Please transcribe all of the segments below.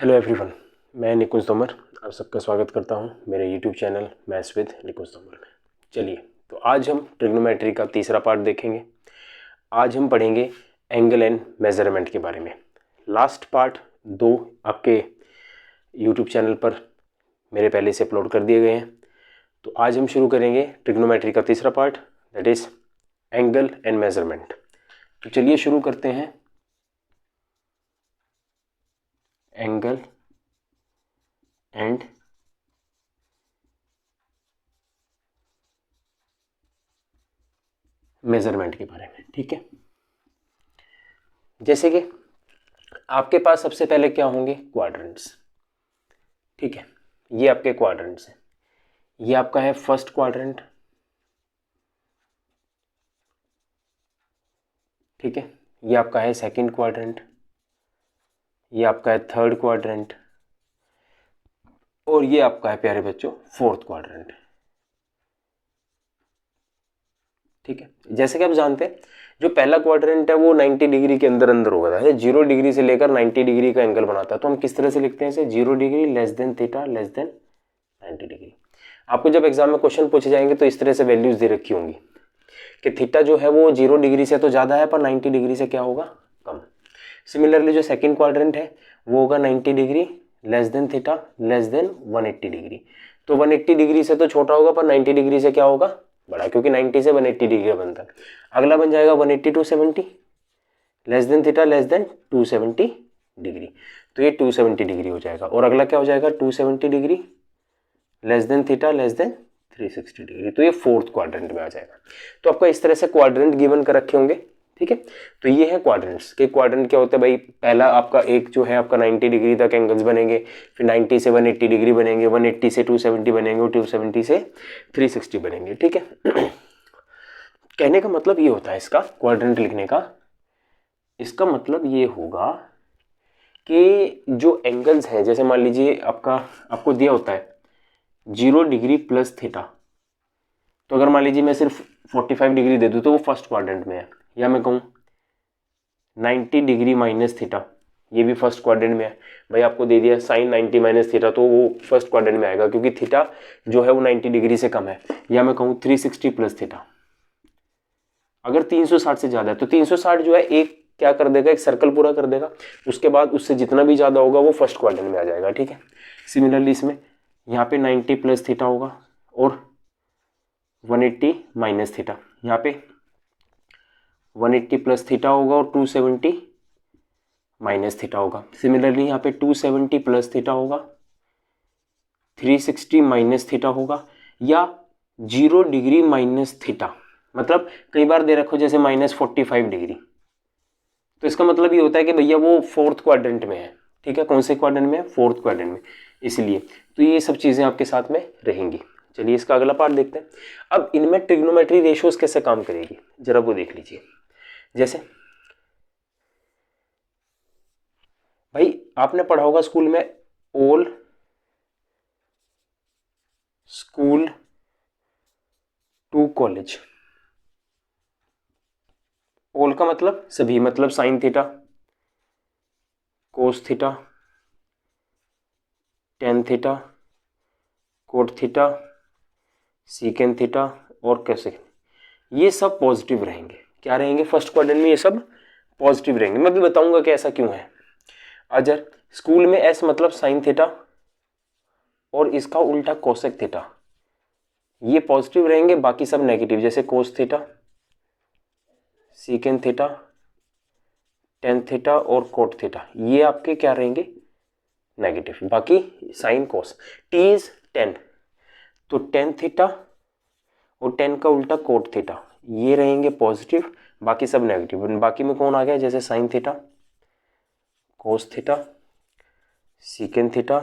Hello everyone, मैं निकुंज तोमर आप सबका स्वागत करता हूं मेरे यूट्यूब चैनल मैथ्स विद निकुंज तोमर में। चलिए, तो आज हम ट्रिग्नोमेट्री का तीसरा पार्ट देखेंगे। आज हम पढ़ेंगे एंगल एंड मेजरमेंट के बारे में। लास्ट पार्ट 2 आपके यूट्यूब चैनल पर मेरे पहले से अपलोड कर दिए गए हैं। तो आज हम शुरू करेंगे ट्रिग्नोमेट्री का तीसरा part, that is angle and measurement. तो चलिए शुरू करते हैं। एंगल एंड मेजरमेंट के बारे में, ठीक है। जैसे कि आपके पास सबसे पहले क्या होंगे, क्वाड्रेंट्स, ठीक है। ये आपके क्वाड्रेंट्स हैं। ये आपका है फर्स्ट क्वाड्रेंट, ठीक है। ये आपका है सेकंड क्वाड्रेंट, ये आपका है थर्ड क्वाड्रेंट, और ये आपका है प्यारे बच्चों फोर्थ क्वाड्रेंट, ठीक है। जैसे कि आप जानते हैं जो पहला क्वाड्रेंट है वो 90 डिग्री के अंदर अंदर होगा, 0 डिग्री से लेकर 90 डिग्री का एंगल बनाता है। तो हम किस तरह से लिखते हैं इसे, 0 degree less than theta less then 90 degree. आपको जब एग्जाम में क्वेश्चन पूछे जाएंगे तो इस तरह से वैल्यूज दे रखी होंगी कि थीटा जो है वो 0 डिग्री से तो ज़्यादा है पर 90 डिग्री से क्या होगा, कम। सिमिलरली जो सेकंड क्वाड्रेंट है वो होगा 90 degree less than theta less then 180 degree. तो 180 डिग्री से तो छोटा होगा पर 90 डिग्री से क्या होगा, बड़ा, क्योंकि 90 से 180 डिग्री बनता है। अगला बन जाएगा 180 to 70 less than theta less than 270 degree. तो ये 270 डिग्री हो जाएगा। और अगला क्या हो जाएगा, 270 degree less than theta less then 360 degree. तो ये फोर्थ क्वाड्रेंट में आ जाएगा। तो आपका इस तरह से क्वाड्रेंट गिवन कर रखे होंगे, ठीक है। तो ये है क्वाड्रेंट्स के। क्वाड्रेंट क्या होता है भाई, पहला आपका एक जो है आपका 90 डिग्री तक एंगल्स बनेंगे, फिर 90 से 180 डिग्री बनेंगे, 180 से 270 बनेंगे और 270 से 360 बनेंगे, ठीक है। कहने का मतलब ये होता है इसका, क्वाड्रेंट लिखने का इसका मतलब ये होगा कि जो एंगल्स हैं, जैसे मान लीजिए आपको दिया होता है 0 डिग्री प्लस थीटा, तो अगर मान लीजिए मैं सिर्फ 45 डिग्री दे दूं तो वो फर्स्ट क्वाड्रेंट में है। या मैं कहूँ 90 डिग्री माइनस थीटा, ये भी फर्स्ट क्वाड्रेंट में है। भाई आपको दे दिया साइन 90 माइनस थीटा, तो वो फर्स्ट क्वाड्रेंट में आएगा क्योंकि थीटा जो है वो 90 डिग्री से कम है। या मैं कहूँ 360 प्लस थीटा, अगर 360 से ज़्यादा है तो 360 जो है एक क्या कर देगा, एक सर्कल पूरा कर देगा। उसके बाद उससे जितना भी ज़्यादा होगा वो फर्स्ट क्वाड्रेंट में आ जाएगा, ठीक है। सिमिलरली इसमें यहाँ पे 90 प्लस थीटा होगा और 180 माइनस थीटा, यहाँ पे 180 प्लस थीटा होगा और 270 माइनस थीटा होगा। सिमिलरली यहाँ पे 270 प्लस थीटा होगा, 360 माइनस थीटा होगा, या 0 डिग्री माइनस थीटा। मतलब कई बार दे रखो जैसे -45 डिग्री, तो इसका मतलब ये होता है कि भैया वो फोर्थ क्वाड्रेंट में है, ठीक है। कौन से क्वाड्रेंट में है, फोर्थ क्वाड्रेंट में, इसलिए तो ये सब चीज़ें आपके साथ में रहेंगी। चलिए इसका अगला पार्ट देखते हैं। अब इनमें ट्रिग्नोमेट्री रेशियोज कैसे काम करेगी जरा वो देख लीजिए। जैसे भाई आपने पढ़ा होगा स्कूल में, all school to college. All का मतलब सभी, मतलब sine theta, cos theta, tan theta, cot theta, secant theta और कैसे, ये सब पॉजिटिव रहेंगे। क्या रहेंगे, फर्स्ट क्वाड्रेंट में ये सब पॉजिटिव रहेंगे। मैं भी बताऊंगा कि ऐसा क्यों है। अगर स्कूल में एस मतलब साइन थीटा और इसका उल्टा कोसेक थीटा, ये पॉजिटिव रहेंगे, बाकी सब नेगेटिव, जैसे cos theta, secant theta, tan theta और कोट थीटा, ये आपके क्या रहेंगे, नेगेटिव। बाकी साइन कोस, टी इज 10 तो टेन थीटा और 10 का उल्टा कोट थीटा, ये रहेंगे पॉजिटिव, बाकी सब नेगेटिव। बाकी में कौन आ गया, जैसे sign theta, cos theta, secant theta,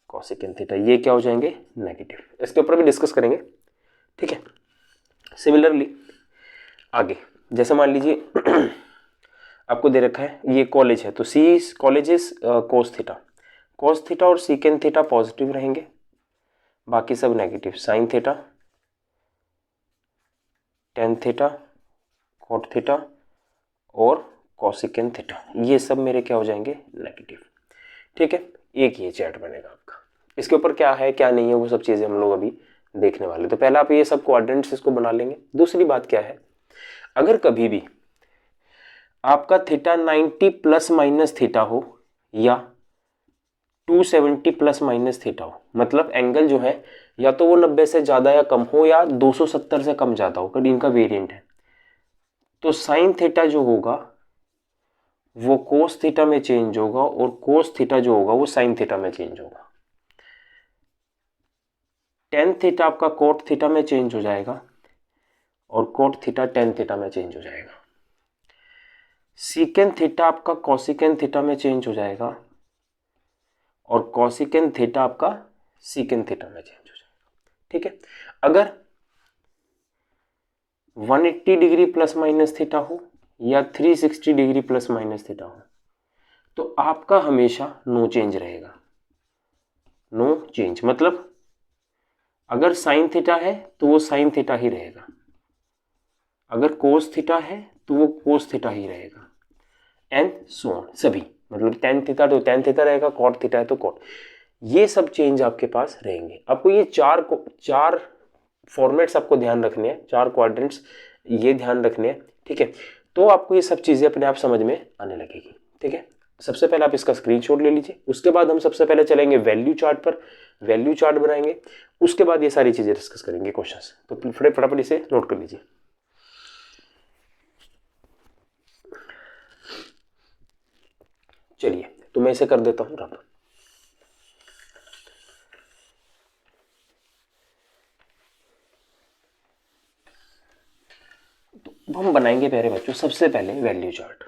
cosecant theta, ये क्या हो जाएंगे, नेगेटिव। इसके ऊपर भी डिस्कस करेंगे, ठीक है। सिमिलरली आगे जैसे मान लीजिए आपको दे रखा है ये कॉलेज है, तो C college is cos theta. Cos theta और सीकेंट थीटा पॉजिटिव रहेंगे, बाकी सब negative. Sine theta, tan theta, cot theta और कोसेकेंट थीटा, ये सब मेरे क्या हो जाएंगे, नेगेटिव। ठीक है, एक ये चार्ट बनेगा आपका। इसके ऊपर क्या है क्या नहीं है वो सब चीजें हम लोग अभी देखने वाले। तो पहले आप ये सब क्वाड्रेंट्स इसको बना लेंगे। दूसरी बात क्या है, अगर कभी भी आपका थीटा 90 प्लस माइनस थीटा हो या 270 प्लस माइनस थीटा हो, मतलब एंगल जो है या तो वो 90 से ज्यादा या कम हो या 270 से कम ज्यादा हो, अगर इनका वेरिएंट है, तो साइन थीटा जो होगा वो कोस थीटा में चेंज होगा और कोस थीटा जो होगा वो साइन थीटा में चेंज होगा। टेन थीटा आपका कोट थीटा में चेंज हो जाएगा और कोट थीटा टेन थीटा में चेंज हो जाएगा। सीकेंड थीटा आपका कॉसिकेंड थीटा में चेंज हो जाएगा और कॉसिकेंड थीटा आपका सीकेंड थीटा में चेंज हो जाएगा। ठीक है, अगर 180 डिग्री प्लस माइनस थीटा हो या 360 डिग्री प्लस माइनस थीटा हो तो आपका हमेशा नो चेंज रहेगा। नो चेंज मतलब अगर साइन थीटा है तो वो साइन थीटा ही रहेगा, अगर कोस थीटा है तो वो कोस थीटा ही रहेगा, एंड सो ऑन सभी, मतलब टेन थीटा तो टेन थीटा रहेगा, कॉट थीटा है तो कॉट, ये सब चेंज आपके पास रहेंगे। आपको ये चार फॉर्मेट्स आपको ध्यान रखने हैं, चार क्वाड्रेंट्स ये ध्यान रखने हैं। ठीक है, तो आपको ये सब चीजें अपने आप समझ में आने लगेगी। ठीक है, सबसे पहले आप इसका स्क्रीनशॉट ले लीजिए, उसके बाद हम सबसे पहले चलेंगे वैल्यू चार्ट पर, वैल्यू चार्ट बनाएंगे, उसके बाद ये सारी चीजें डिस्कस करेंगे क्वेश्चंस। तो फटाफट इसे नोट कर लीजिए। चलिए तो मैं इसे कर देता हूं रब। तो हम बनाएंगे प्यारे बच्चों सबसे पहले वैल्यू चार्ट।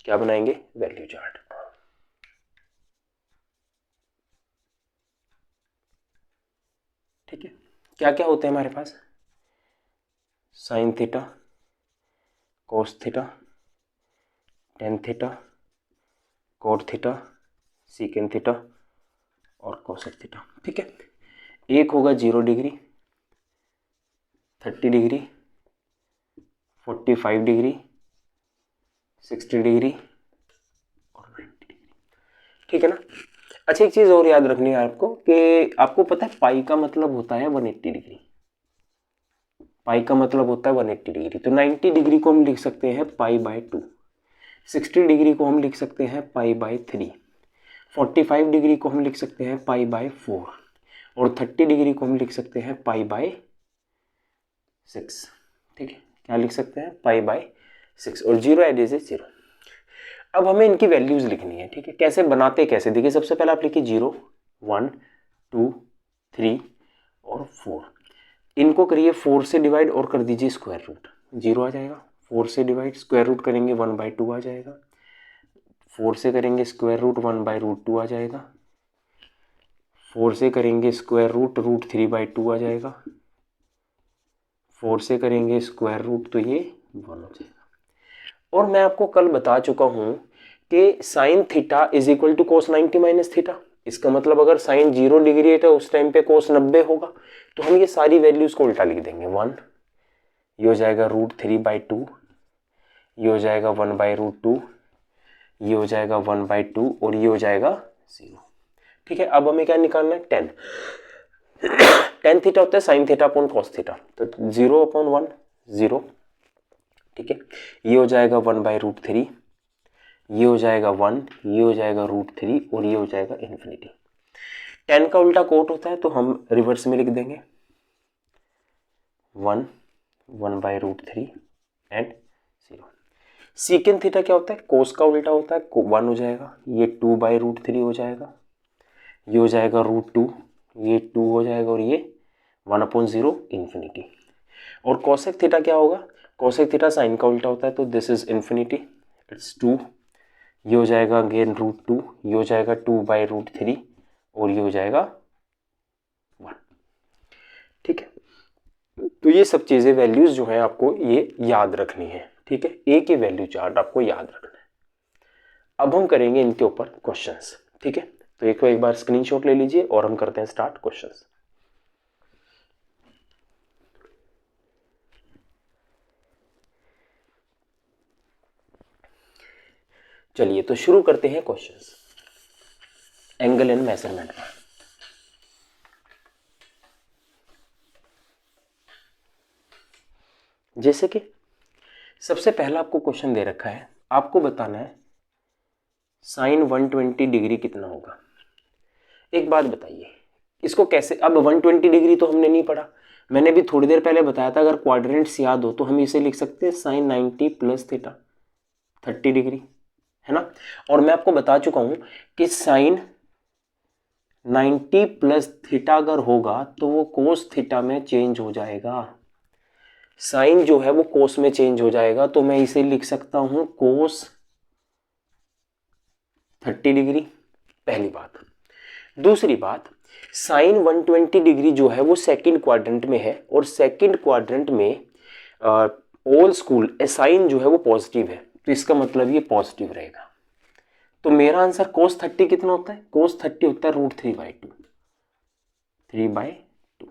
क्या बनाएंगे? Value chart. ठीक है, क्या क्या होते हैं हमारे पास? Sine theta, cos theta, tan theta, cot theta, secant theta और कोसेक थीटा। ठीक है, एक होगा 0 डिग्री, 30 डिग्री, 45 डिग्री, 60 डिग्री और 90 डिग्री। ठीक है ना? अच्छा, एक चीज और याद रखनी है आपको कि आपको पता है पाई का मतलब होता है 180 डिग्री। पाई का मतलब होता है 180 डिग्री। तो 90 डिग्री को हम लिख सकते हैं पाई बाय 2, 60 डिग्री को हम लिख सकते हैं पाई बाय 3, 45 डिग्री को हम लिख सकते हैं पाई बाय 4 और 30 डिग्री को हम लिख सकते हैं पाई बाय 6। ठीक है, क्या लिख सकते हैं? पाई बाय 6 और 0 एड इज 0। अब हमें इनकी वैल्यूज लिखनी है। ठीक है, कैसे बनाते कैसे? देखिए सबसे पहले आप लिखिए 0, 1, 2, 3 और 4। इनको करिए 4 से डिवाइड और कर दीजिए स्क्वायर रूट, 0 आ जाएगा। 4 से डिवाइड स्क्वायर रूट करेंगे 1/2 आ जाएगा। 4 से करेंगे स्क्वायर रूट 1/√2 आ जाएगा। 4 से करेंगे स्क्वायर रूट √3/2 आ जाएगा। 4 से करेंगे स्क्वायर रूट तो ये 1 हो जाएगा। और मैं आपको कल बता चुका हूं कि sine theta is equal to cos 90 minus theta. इसका मतलब अगर साइन 0 डिग्री है तो उस टाइम पे कोस 90 होगा। तो हम ये सारी वैल्यूज को उल्टा लिख देंगे। 1 ये हो जाएगा √3/2, ये हो जाएगा 1/√2, ये हो जाएगा 1/2 और ये हो जाएगा 0। ठीक है, अब हमें क्या निकालना है? 10। टेन थीटा होता है sine theta upon cos theta, तो 0/1 0। ठीक है, ये हो जाएगा 1/√3, ये हो जाएगा 1, ये हो जाएगा √3 और ये हो जाएगा इन्फिनिटी। 10 का उल्टा कोट होता है तो हम रिवर्स में लिख देंगे 1, 1/√3 एंड 0। सीकेंड थीटा क्या होता है? कोस का उल्टा होता है, 1 हो जाएगा, ये 2/√3 हो जाएगा, ये हो जाएगा √2, ये 2 हो जाएगा और ये 1/0 इन्फिनिटी। और कोसेक थीटा क्या होगा? कोसेक थीटा साइन का उल्टा होता है तो दिस इज इन्फिनिटी, इट्स 2, ये हो जाएगा अगेन √2, ये हो जाएगा 2/√3 और ये हो जाएगा 1। ठीक है, तो ये सब चीजें वैल्यूज जो है आपको ये याद रखनी है। ठीक है, एक ही वैल्यू चार्ट आपको याद रखना है। अब हम करेंगे इनके ऊपर क्वेश्चंस। ठीक है, तो एक बार स्क्रीनशॉट ले लीजिए और हम करते हैं स्टार्ट क्वेश्चंस। चलिए तो शुरू करते हैं क्वेश्चंस। एंगल एंड मेजरमेंट में। जैसे कि सबसे पहला आपको क्वेश्चन दे रखा है, आपको बताना है साइन 120 डिग्री कितना होगा। एक बात बताइए इसको कैसे, अब 120 डिग्री तो हमने नहीं पढ़ा, मैंने भी थोड़ी देर पहले बताया था, अगर क्वाड्रेंट्स याद हो तो हम इसे लिख सकते हैं साइन 90 प्लस थीटा 30 डिग्री, है ना। और मैं आपको बता चुका हूं कि साइन 90 प्लस थीटा अगर होगा तो वो कोस थीटा में चेंज हो जाएगा, साइन जो है वो कोस में चेंज हो जाएगा, तो मैं इसे लिख सकता हूं कोस 30 डिग्री, पहली बात। दूसरी बात, साइन 120 डिग्री जो है वो सेकंड क्वाड्रेंट में है, और सेकंड क्वाड्रेंट में ऑल स्कूल साइन जो है वो पॉजिटिव है, तो इसका मतलब ये पॉजिटिव रहेगा। तो मेरा आंसर कोस 30 कितना होता है, कोस 30 होता है √3/2, 3/2,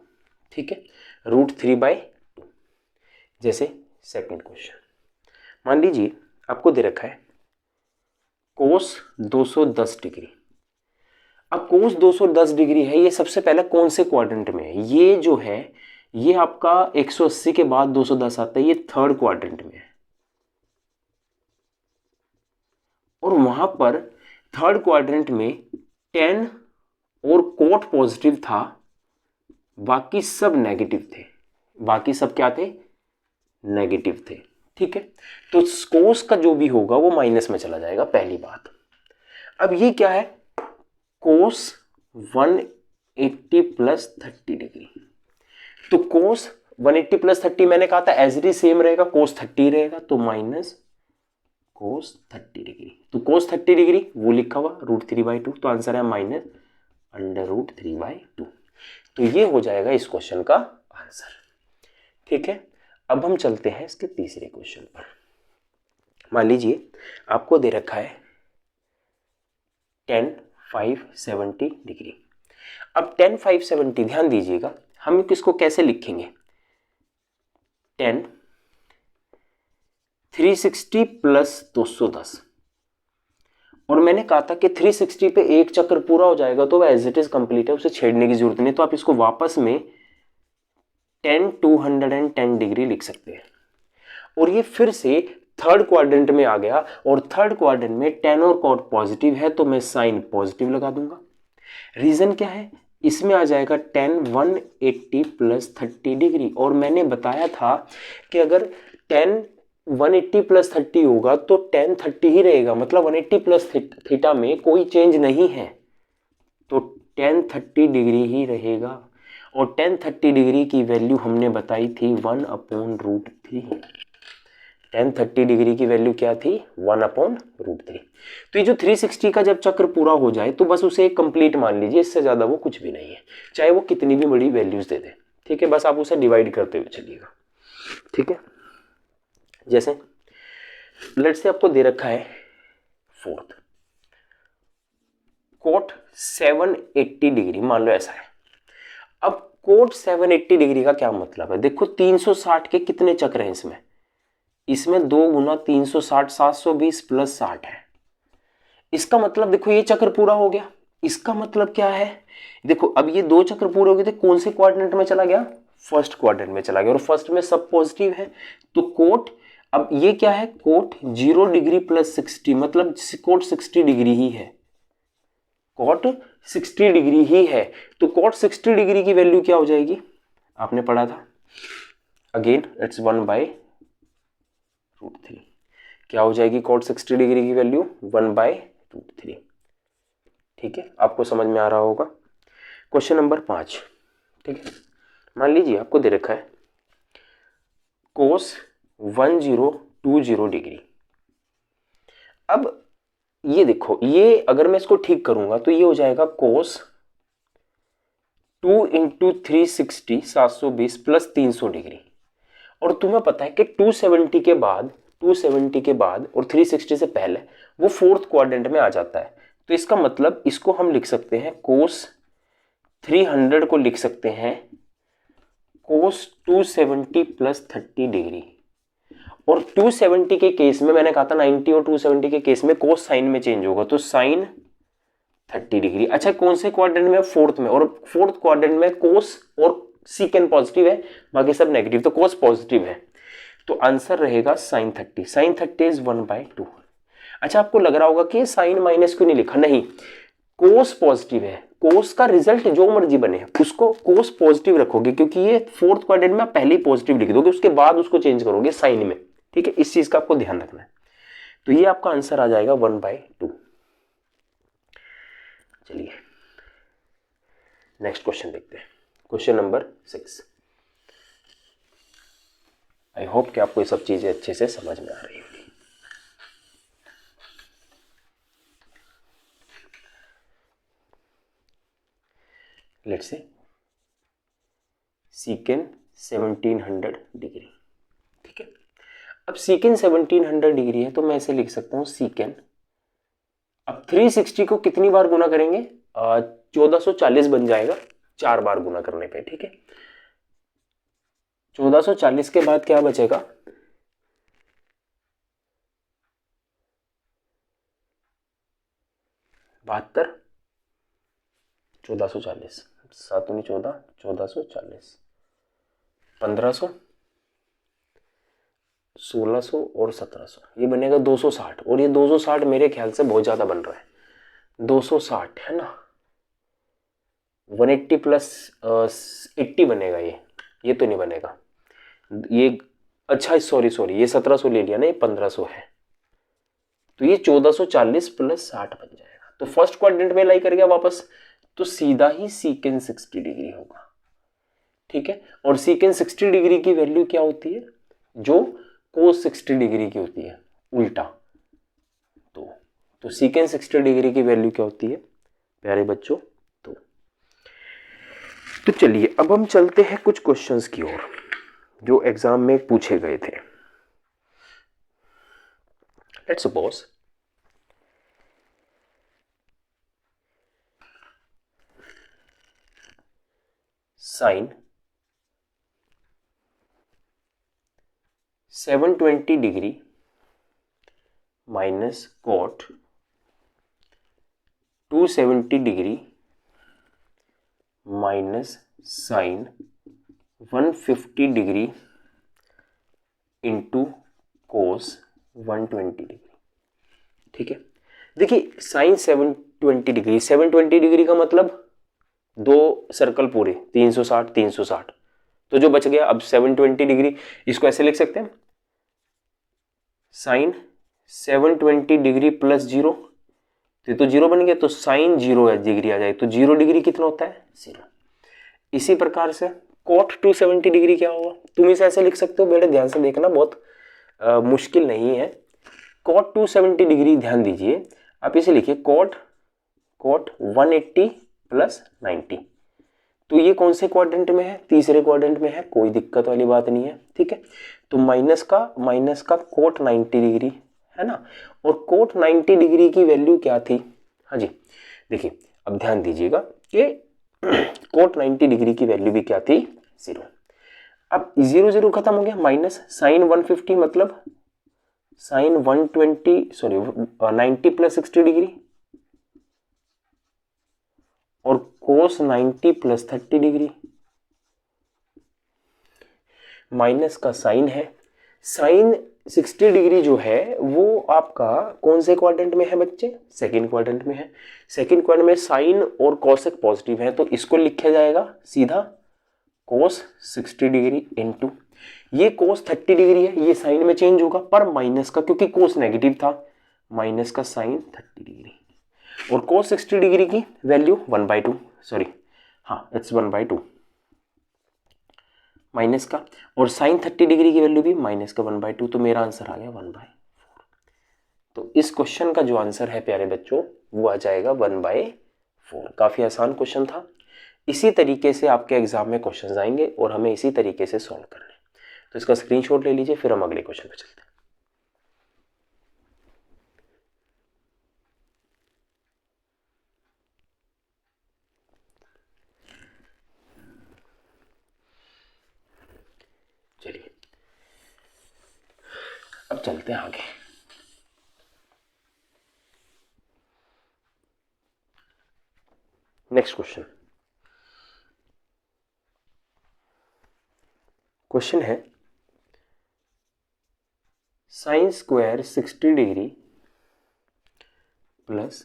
ठीक है, √3/2। जैसे सेकंड क्वेश्चन, मान लीजिए आपको दे रखा है कोस 210 डिग्री। अब कोस 210 डिग्री है, ये सबसे पहले कौन से क्वाड्रेंट में है, ये जो है ये आपका 180 के बाद 210 आता है, ये थर्ड क्वाड्रेंट में है, और वहां पर थर्ड क्वाड्रेंट में 10 और कोट पॉजिटिव था, बाकी सब नेगेटिव थे, बाकी सब क्या थे, नेगेटिव थे, ठीक है। तो कोस का जो भी होगा वो माइनस में चला जाएगा, पहली बात। अब ये क्या है, कोस 180 प्लस 30 डिग्री, तो कोस 180 प्लस 30 मैंने कहा था एज इट इज सेम रहेगा, कोस 30 रहेगा, तो माइनस कोस 30 डिग्री, तो कोस 30 डिग्री वो लिखा हुआ √3/2, तो आंसर है माइनस √3/2। तो ये हो जाएगा इस क्वेश्चन का आंसर, ठीक है। अब हम चलते हैं इसके तीसरे क्वेश्चन पर। मान लीजिए आपको दे रखा है tan 570 डिग्री। अब tan 570 ध्यान दीजिएगा, हम किसको कैसे लिखेंगे, tan 360 प्लस 210, और मैंने कहा था कि 360 पे एक चक्कर पूरा हो जाएगा तो वह एज इट इज कंप्लीट है, उसे छेड़ने की जरूरत नहीं, तो आप इसको वापस में tan 210 डिग्री लिख सकते हैं। और ये फिर से थर्ड क्वाड्रेंट में आ गया, और थर्ड क्वाड्रेंट में tan और cot पॉजिटिव है, तो मैं साइन पॉजिटिव लगा दूंगा। रीजन क्या है, इसमें आ जाएगा tan 180 प्लस 30 डिग्री, और मैंने बताया था कि अगर tan 180 प्लस 30 होगा तो tan 30 ही रहेगा, मतलब 180 प्लस थीटा में कोई चेंज नहीं है, तो tan 30 डिग्री ही रहेगा। और tan 30 डिग्री की वैल्यू हमने बताई थी 1/√3, tan 30 डिग्री की वैल्यू क्या थी, 1/√3। तो ये जो 360 का जब चक्र पूरा हो जाए तो बस उसे एक कंप्लीट मान लीजिए, इससे ज़्यादा वो कुछ भी नहीं है, चाहे वो कितनी भी बड़ी वैल्यूज दे दे, ठीक है, बस आप उसे डिवाइड करते हुए चलिएगा, ठीक है। जैसे लेट्स से आपको दे रखा है फोर्थ कोट 780 डिग्री, मान लो ऐसा है। अब कोट 780 डिग्री का क्या मतलब है, देखो 360 के कितने चक्र हैं इसमें, इसमें 2 गुना 360 720 प्लस 60 है, इसका मतलब देखो ये चक्र पूरा हो गया, इसका मतलब क्या है, देखो अब ये 2 चक्र पूरे हो गए थे, कौन से क्वाड्रेंट में चला गया, फर्स्ट क्वाड्रेंट में चला गया, और फर्स्ट में सब पॉजिटिव है, तो कोट, अब ये क्या है, कोट 0 डिग्री प्लस 60, मतलब कोट 60 डिग्री ही है, कोट 60 डिग्री ही है, तो कोट 60 डिग्री की वैल्यू क्या हो जाएगी, आपने पढ़ा था, अगेन इट्स 1/√3, क्या हो जाएगी कोट 60 डिग्री की वैल्यू 1/√3, ठीक है, आपको समझ में आ रहा होगा। क्वेश्चन नंबर 5, ठीक है, मान लीजिए आपको दे रखा है कोस 1020 डिग्री। अब ये देखो, ये अगर मैं इसको ठीक करूंगा तो ये हो जाएगा कोस 2 × 360 720 प्लस 300 डिग्री, और तुम्हें पता है कि 270 के बाद और 360 से पहले वो फोर्थ क्वाड्रेंट में आ जाता है, तो इसका मतलब इसको हम लिख सकते हैं कोस 300 को लिख सकते हैं कोस 270 प्लस 30 डिग्री, और 270 के केस में मैंने कहा था 90 और 270 के केस में कोस साइन में चेंज होगा, तो साइन 30 डिग्री। अच्छा, कौन से क्वाड्रेंट में? फोर्थ में। और फोर्थ क्वाड्रेंट में कोस और सीकेंड पॉजिटिव है, बाकी सब नेगेटिव, तो कोस पॉजिटिव है, तो आंसर रहेगा साइन 30। Sign 30 is 1/2। अच्छा, आपको लग रहा होगा कि साइन माइनस क्यों नहीं लिखा? नहीं, कोस पॉजिटिव है, कोस का रिजल्ट जो मर्जी बने उसको कोस पॉजिटिव रखोगे, क्योंकि ये फोर्थ क्वाड्रेंट में पहले ही पॉजिटिव लिख दोगे, उसके बाद उसको चेंज करोगे साइन में। ठीक है, इस चीज का आपको ध्यान रखना है। तो ये आपका आंसर आ जाएगा 1/2। चलिए नेक्स्ट क्वेश्चन देखते हैं, क्वेश्चन नंबर 6। आई होप कि आपको ये सब चीजें अच्छे से समझ में आ रही होगी। Let's say सीकेंड 1700 degree. ठीक है, अब सीकेंड 1700 डिग्री है तो मैं इसे लिख सकता हूं सीकेंड। अब 360 को कितनी बार गुना करेंगे? 1440 बन जाएगा 4 बार गुना करने पे। ठीक है, 1440 के बाद क्या बचेगा? 72। 1440 7 दूनी 14, 1440, 1500, 1600 और 1700, ये बनेगा 260। और ये 260 मेरे ख्याल से बहुत ज्यादा बन रहा है। 260 है ना, 180 प्लस 80 बनेगा ये तो नहीं बनेगा ये। अच्छा सॉरी, ये 1700 ले लिया ना, ये 1500 है, तो ये 1440 प्लस 60 बन जाएगा। तो फर्स्ट क्वाड्रेंट में लाई कर गया वापस, तो सीधा ही सीकेंड 60 डिग्री होगा। ठीक है, और सीकेंड 60 डिग्री की वैल्यू क्या होती है? जो कोस 60 डिग्री की होती है, उल्टा। तो सीकेंड 60 डिग्री की वैल्यू क्या होती है प्यारे बच्चों? तो चलिए अब हम चलते हैं कुछ क्वेश्चंस की ओर जो एग्जाम में पूछे गए थे। Let's suppose sine 720 degree minus cot 270 degree minus sine 150 degree into cos 120 degree. ठीक है, देखिए साइन 720 डिग्री, 720 डिग्री का मतलब दो सर्कल पूरे 360 360, तो जो बच गया अब 720 डिग्री, इसको ऐसे लिख सकते हैं साइन 720 डिग्री प्लस 0, तो 0 बन गया, तो साइन 0 डिग्री आ जाए, तो 0 डिग्री कितना होता है? 0। इसी प्रकार से कॉट 270 डिग्री क्या होगा? तुम इसे ऐसे लिख सकते हो, बेटे ध्यान से देखना, बहुत मुश्किल नहीं है। कॉट 270 डिग्री, ध्यान दीजिए, आप इसे लिखिए कॉट 180 प्लस 90। तो ये कौन से क्वाड्रेंट में है? तीसरे क्वाड्रेंट में है, कोई दिक्कत वाली बात नहीं है। ठीक है, तो माइनस का कोट 90 डिग्री है ना, और कोट 90 डिग्री की वैल्यू क्या थी? हाँ जी, देखिए अब ध्यान दीजिएगा कि कोट 90 डिग्री की वैल्यू भी क्या थी? 0। अब 0 0 खत्म हो गया, माइनस साइन 150 मतलब साइन 90 प्लस 60 डिग्री और कोस 90 प्लस 30 डिग्री, माइनस का साइन है। साइन 60 डिग्री जो है वो आपका कौन से क्वाड्रेंट में है बच्चे? सेकंड क्वाड्रेंट में है। सेकंड क्वाड्रेंट में साइन और कॉसेक पॉजिटिव है, तो इसको लिखा जाएगा सीधा कोस 60 डिग्री इंटू ये कोस 30 डिग्री है, ये साइन में चेंज होगा पर माइनस का, क्योंकि कोस नेगेटिव था, माइनस का साइन 30 डिग्री, और कोस 60 डिग्री की वैल्यू 1/2, सॉरी हाँ इट्स 1/2 माइनस का, और साइन 30 डिग्री की वैल्यू भी माइनस का 1/2, तो मेरा आंसर आ गया 1/4। तो इस क्वेश्चन का जो आंसर है प्यारे बच्चों वो आ जाएगा 1/4। काफी आसान क्वेश्चन था। इसी तरीके से आपके एग्जाम में क्वेश्चंस आएंगे और हमें इसी तरीके से सॉल्व करना है। तो इसका स्क्रीनशॉट ले लीजिए, फिर हम अगले क्वेश्चन पे चलते हैं। चलिए अब चलते हैं आगे। नेक्स्ट क्वेश्चन है sine square 60 degree plus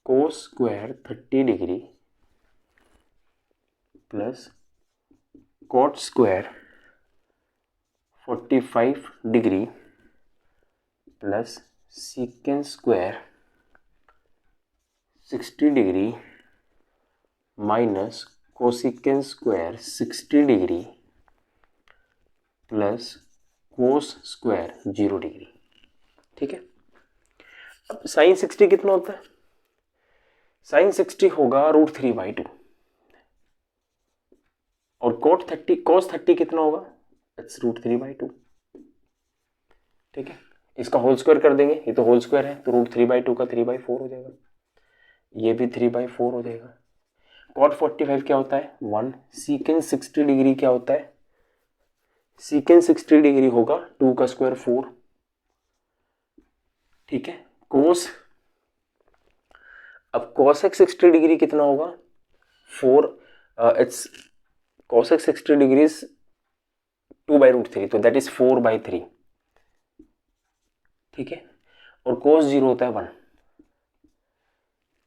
cos square 30 degree plus cot square 45 degree plus secant square 60 degree minus cosecant square 60 degree plus cos square 0 degree. ठीक है, अब साइन 60 कितना होता है? साइन 60 होगा √3/2 और cos 30 कितना होगा? इट्स √3/2। ठीक है, इसका होल स्क्वायर कर देंगे, ये तो होल स्क्वायर है तो √3/2 का 3/4 हो जाएगा, ये भी 3/4 हो जाएगा। cot 45 क्या होता है? 1। सीकेंट 60 डिग्री क्या होता है? सीकेंट 60 डिग्री होगा 2 का स्क्वायर 4। ठीक है, कोस, अब cosec 60 डिग्री कितना होगा? 4। इट्स cosec 60 डिग्री 2/√3 तो दैट इज 4/3। ठीक है, और cos 0 होता है 1।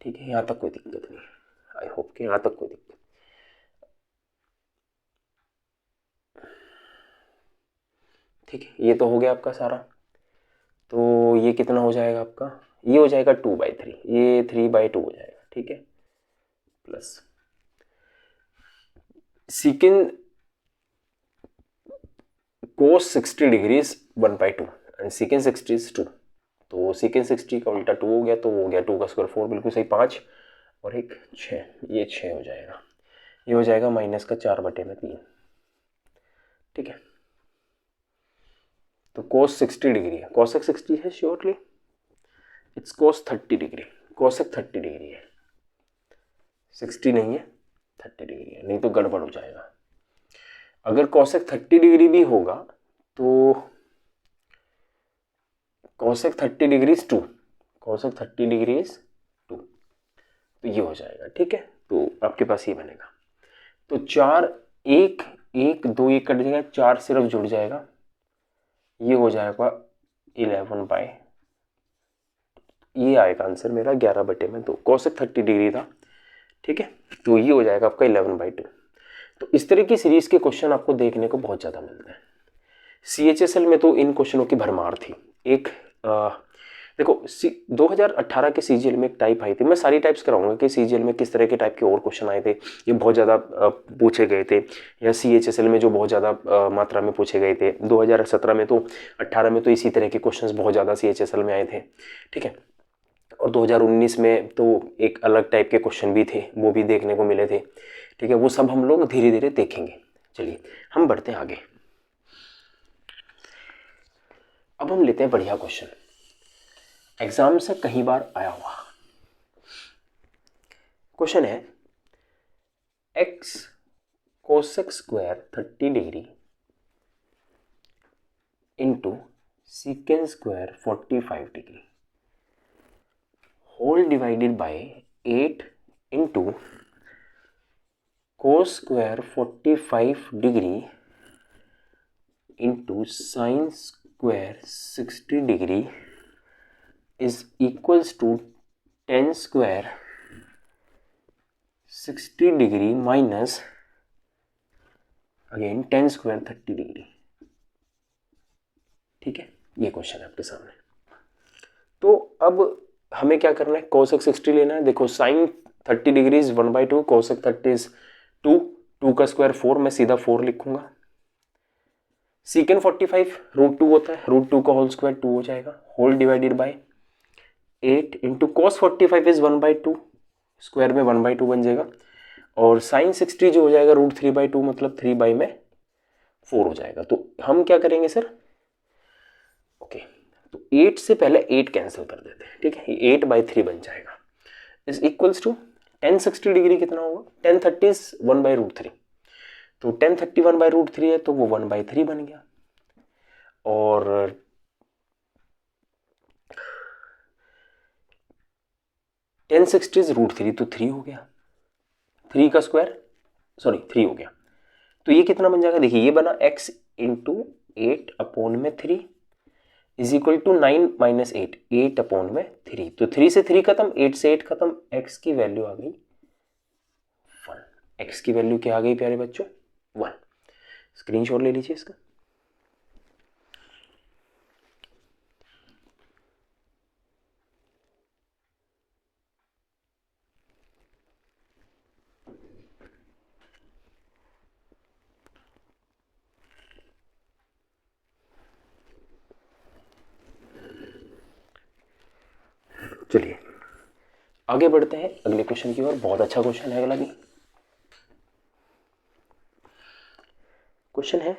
ठीक है, यहां तक कोई दिक्कत नहीं, आई होप कि यहां तक कोई दिक्कत। ठीक है, ये तो हो गया आपका सारा। तो ये कितना हो जाएगा आपका? ये हो जाएगा 2/3, ये 3/2 हो जाएगा। ठीक है, plus secant cos 60 degree 1/2 and secant 60 is 2, तो सीकेंट 60 का उल्टा 2 हो गया तो हो गया 2 का स्क्वायर 4, बिल्कुल सही। 5 और 1 6, ये 6 हो जाएगा, ये हो जाएगा माइनस का 4/3। ठीक है, तो cos 60 डिग्री है, cosec 60 है surely, it's cos 30 degree, cosec 30 degree है, 60 नहीं है 30 डिग्री है, नहीं तो गड़बड़ हो जाएगा। अगर cosec 30 डिग्री भी होगा तो cosec 30 degree is 2, cosec 30 degree is 2, तो ये हो जाएगा। ठीक है, तो आपके पास ये बनेगा। तो 4 1 1 2 1 कट जाएगा, 4 सिर्फ जुड़ जाएगा, ये हो जाएगा 11/, ये आएगा आंसर मेरा 11/2। cosec 30 डिग्री था। ठीक है, तो ये हो जाएगा आपका 11/2। तो इस तरह की सीरीज के क्वेश्चन आपको देखने को बहुत ज़्यादा मिलते हैं। CHSL में तो इन क्वेश्चनों की भरमार थी। एक देखो 2018 के CGL में एक टाइप आई थी, मैं सारी टाइप्स कराऊंगा कि CGL में किस तरह के टाइप के और क्वेश्चन आए थे, ये बहुत ज़्यादा पूछे गए थे, या CHSL में जो बहुत ज़्यादा मात्रा में पूछे गए थे। 2017 में तो 18 में तो इसी तरह के क्वेश्चन बहुत ज़्यादा CHSL में आए थे। ठीक है, और 2019 में तो एक अलग टाइप के क्वेश्चन भी थे, वो भी देखने को मिले थे। ठीक है, वो सब हम लोग धीरे धीरे देखेंगे। चलिए हम बढ़ते हैं आगे। अब हम लेते हैं बढ़िया क्वेश्चन, एग्जाम से कई बार आया हुआ क्वेश्चन है, x cosec square 30 degree into secant square 45 degree whole divided by 8 into cos square 45 degree into sine square 60 degree is equals to 10 square 60 degree minus again 10 square 30 degree. ठीक है, ये question है आपके सामने। तो अब हमें क्या करना है, cosec 60 लेना है। देखो sine 30 degree is 1/2, cosec 30 is 2, 2 का स्क्वायर 4, मैं सीधा 4 लिखूंगा। सीकेंट 45 √2 होता है, √2 का होल स्क्वायर 2 हो जाएगा, whole divided by 8 into cos 45 is 1/2, square में 1/2 बन जाएगा, और साइन 60 जो हो जाएगा √3/2 मतलब 3/4 हो जाएगा। तो हम क्या करेंगे सर, ओके, तो 8 से पहले 8 कैंसिल कर देते हैं। ठीक है, 8/3 बन जाएगा, इज इक्वल्स टू 10 60 डिग्री कितना होगा, 10 30 इज 1/√3, तो 10 30 1/√3 है तो वो 1/3 बन गया, और 10 60 इज √3 तो 3 हो गया। 3 का स्क्वायर, सॉरी 3 हो गया, तो ये कितना बन जाएगा, देखिए ये बना x into 8/3 is equal to 9 minus 8, 8/3, तो 3 से 3 खत्म, 8 से 8 खत्म, x की वैल्यू आ गई 1, x की वैल्यू क्या आ गई प्यारे बच्चों 1। स्क्रीनशॉट ले लीजिए इसका। चलिए आगे बढ़ते हैं अगले क्वेश्चन की ओर। बहुत अच्छा क्वेश्चन है अगला भी। क्वेश्चन है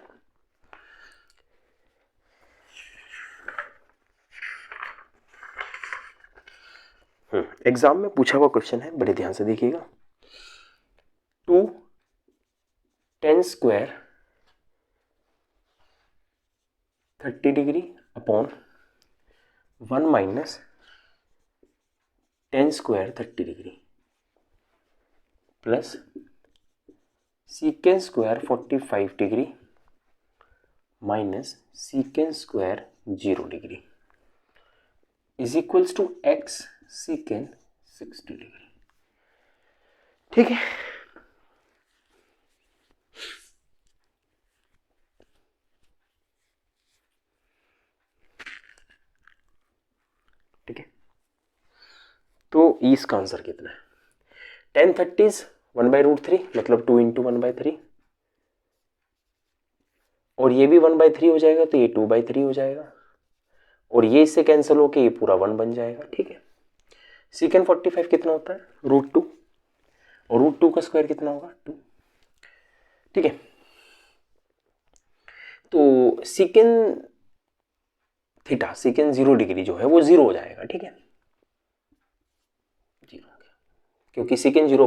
एग्जाम में पूछा हुआ क्वेश्चन है, बड़े ध्यान से देखिएगा। 2 10 square 30 degree upon 1 minus 10 square 30 degree plus secant square 45 degree minus secant square 0 degree is equals to x secant 60 degree. ठीक है, ठीक है, तो इसका आंसर कितना है, 10/30 1/√3 मतलब 2 इंटू 1/3, और ये भी 1/3 हो जाएगा तो ये 2/3 हो जाएगा, और ये इससे कैंसिल होके ये पूरा 1 बन जाएगा। ठीक है, सीकेंड 45 कितना होता है √2, और √2 का स्क्वायर कितना होगा 2। ठीक है, तो सीकेंड थीटा सीकेंड 0 डिग्री जो है वो 0 हो जाएगा। ठीक है, 0 हो गया क्योंकि सीकेंड 0